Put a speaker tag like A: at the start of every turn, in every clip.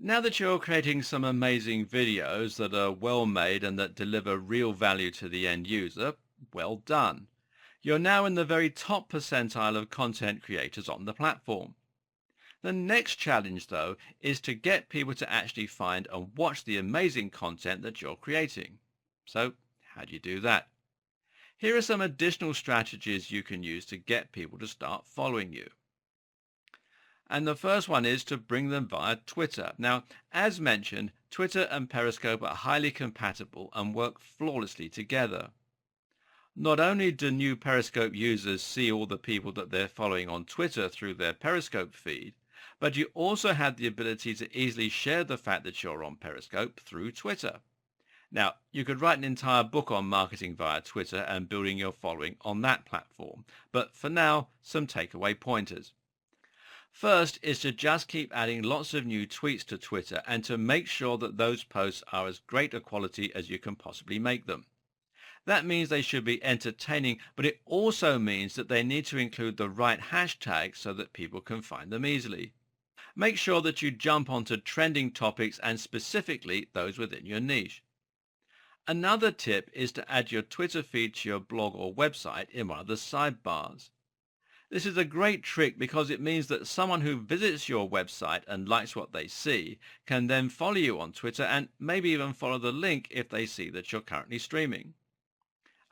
A: Now that you're creating some amazing videos that are well made and that deliver real value to the end user, well done. You're now in the very top percentile of content creators on the platform. The next challenge, though, is to get people to actually find and watch the amazing content that you're creating. So, how do you do that? Here are some additional strategies you can use to get people to start following you. And the first one is to bring them via Twitter. Now, as mentioned, Twitter and Periscope are highly compatible and work flawlessly together. Not only do new Periscope users see all the people that they're following on Twitter through their Periscope feed, but you also have the ability to easily share the fact that you're on Periscope through Twitter. Now, you could write an entire book on marketing via Twitter and building your following on that platform, but for now, some takeaway pointers. First is to just keep adding lots of new tweets to Twitter and to make sure that those posts are as great a quality as you can possibly make them. That means they should be entertaining, but it also means that they need to include the right hashtags so that people can find them easily. Make sure that you jump onto trending topics and specifically those within your niche. Another tip is to add your Twitter feed to your blog or website in one of the sidebars. This is a great trick because it means that someone who visits your website and likes what they see can then follow you on Twitter and maybe even follow the link if they see that you're currently streaming.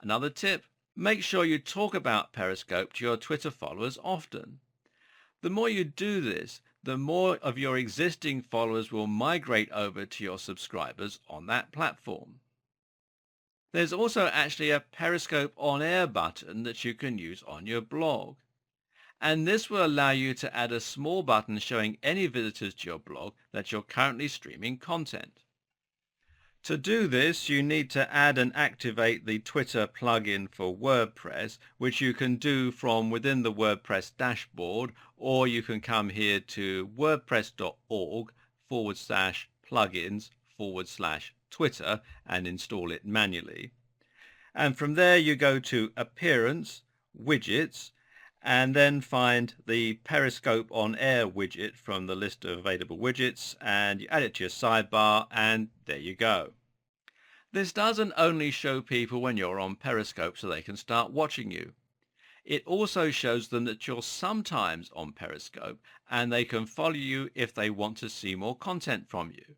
A: Another tip, make sure you talk about Periscope to your Twitter followers often. The more you do this, the more of your existing followers will migrate over to your subscribers on that platform. There's also actually a Periscope on air button that you can use on your blog. And this will allow you to add a small button showing any visitors to your blog that you're currently streaming content. To do this, you need to add and activate the Twitter plugin for WordPress, which you can do from within the WordPress dashboard, or you can come here to wordpress.org/plugins/Twitter and install it manually. And from there you go to Appearance, Widgets, and then find the Periscope on Air widget from the list of available widgets, and you add it to your sidebar, and there you go. This doesn't only show people when you're on Periscope so they can start watching you. It also shows them that you're sometimes on Periscope and they can follow you if they want to see more content from you.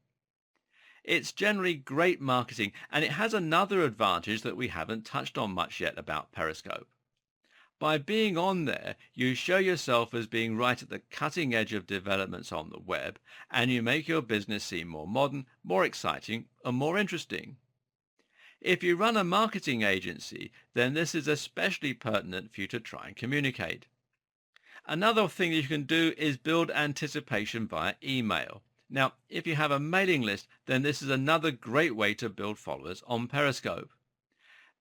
A: It's generally great marketing, and it has another advantage that we haven't touched on much yet about Periscope. By being on there, you show yourself as being right at the cutting edge of developments on the web, and you make your business seem more modern, more exciting, and more interesting. If you run a marketing agency, then this is especially pertinent for you to try and communicate. Another thing you can do is build anticipation via email. Now, if you have a mailing list, then this is another great way to build followers on Periscope.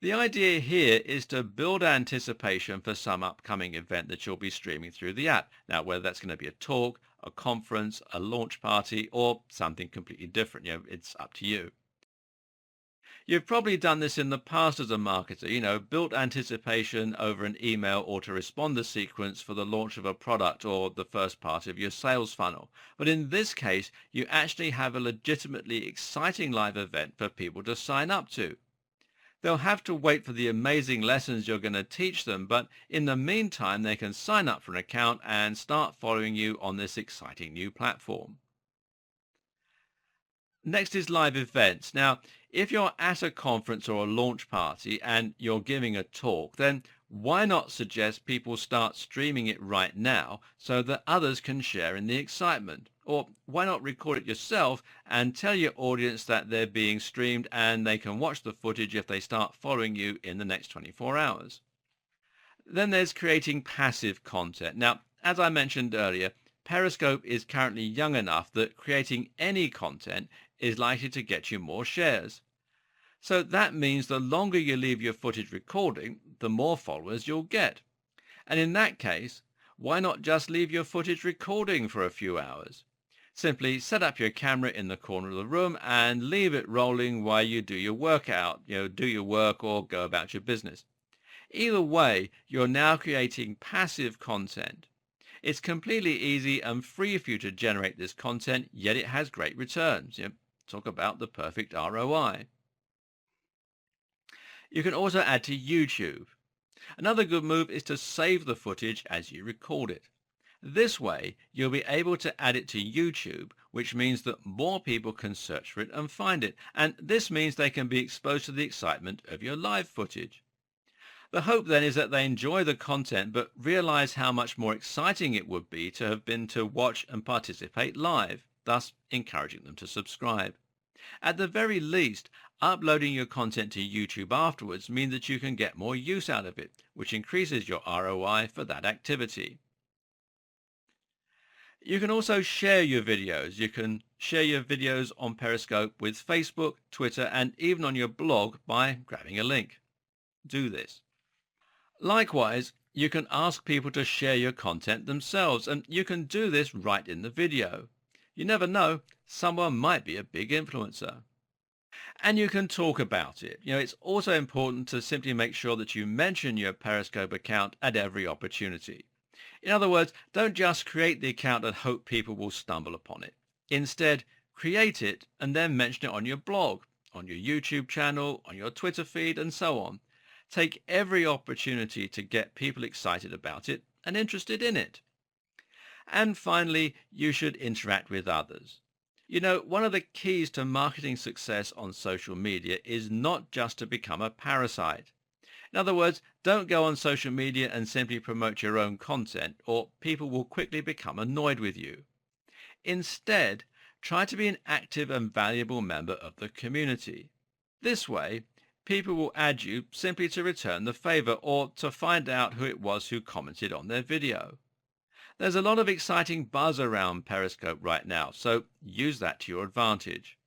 A: The idea here is to build anticipation for some upcoming event that you'll be streaming through the app. Now, whether that's going to be a talk, a conference, a launch party, or something completely different, it's up to you. You've probably done this in the past as a marketer, built anticipation over an email or autoresponder sequence for the launch of a product or the first part of your sales funnel. But in this case, you actually have a legitimately exciting live event for people to sign up to. They'll have to wait for the amazing lessons you're going to teach them, but in the meantime, they can sign up for an account and start following you on this exciting new platform. Next is live events. Now, if you're at a conference or a launch party and you're giving a talk, then why not suggest people start streaming it right now so that others can share in the excitement? Or why not record it yourself and tell your audience that they're being streamed and they can watch the footage if they start following you in the next 24 hours? Then there's creating passive content. Now, as I mentioned earlier, Periscope is currently young enough that creating any content is likely to get you more shares. So that means the longer you leave your footage recording, the more followers you'll get. And in that case, why not just leave your footage recording for a few hours? Simply set up your camera in the corner of the room and leave it rolling while you do your workout, do your work or go about your business. Either way, you're now creating passive content. It's completely easy and free for you to generate this content, yet it has great returns. Talk about the perfect ROI. You can also add to YouTube. Another good move is to save the footage as you record it. This way, you'll be able to add it to YouTube, which means that more people can search for it and find it. And this means they can be exposed to the excitement of your live footage. The hope then is that they enjoy the content but realize how much more exciting it would be to have been to watch and participate live, thus encouraging them to subscribe. At the very least, uploading your content to YouTube afterwards means that you can get more use out of it, which increases your ROI for that activity. You can also share your videos. You can share your videos on Periscope with Facebook, Twitter, and even on your blog by grabbing a link. Do this. Likewise, you can ask people to share your content themselves, and you can do this right in the video. You never know, someone might be a big influencer. And you can talk about it. It's also important to simply make sure that you mention your Periscope account at every opportunity. In other words, don't just create the account and hope people will stumble upon it. Instead, create it and then mention it on your blog, on your YouTube channel, on your Twitter feed, and so on. Take every opportunity to get people excited about it and interested in it. And finally, you should interact with others. One of the keys to marketing success on social media is not just to become a parasite. In other words, don't go on social media and simply promote your own content, or people will quickly become annoyed with you. Instead, try to be an active and valuable member of the community. This way, people will add you simply to return the favor or to find out who it was who commented on their video. There's a lot of exciting buzz around Periscope right now, so use that to your advantage.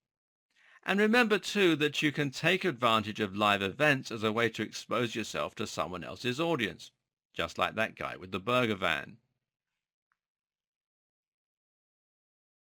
A: And remember too that you can take advantage of live events as a way to expose yourself to someone else's audience, just like that guy with the burger van.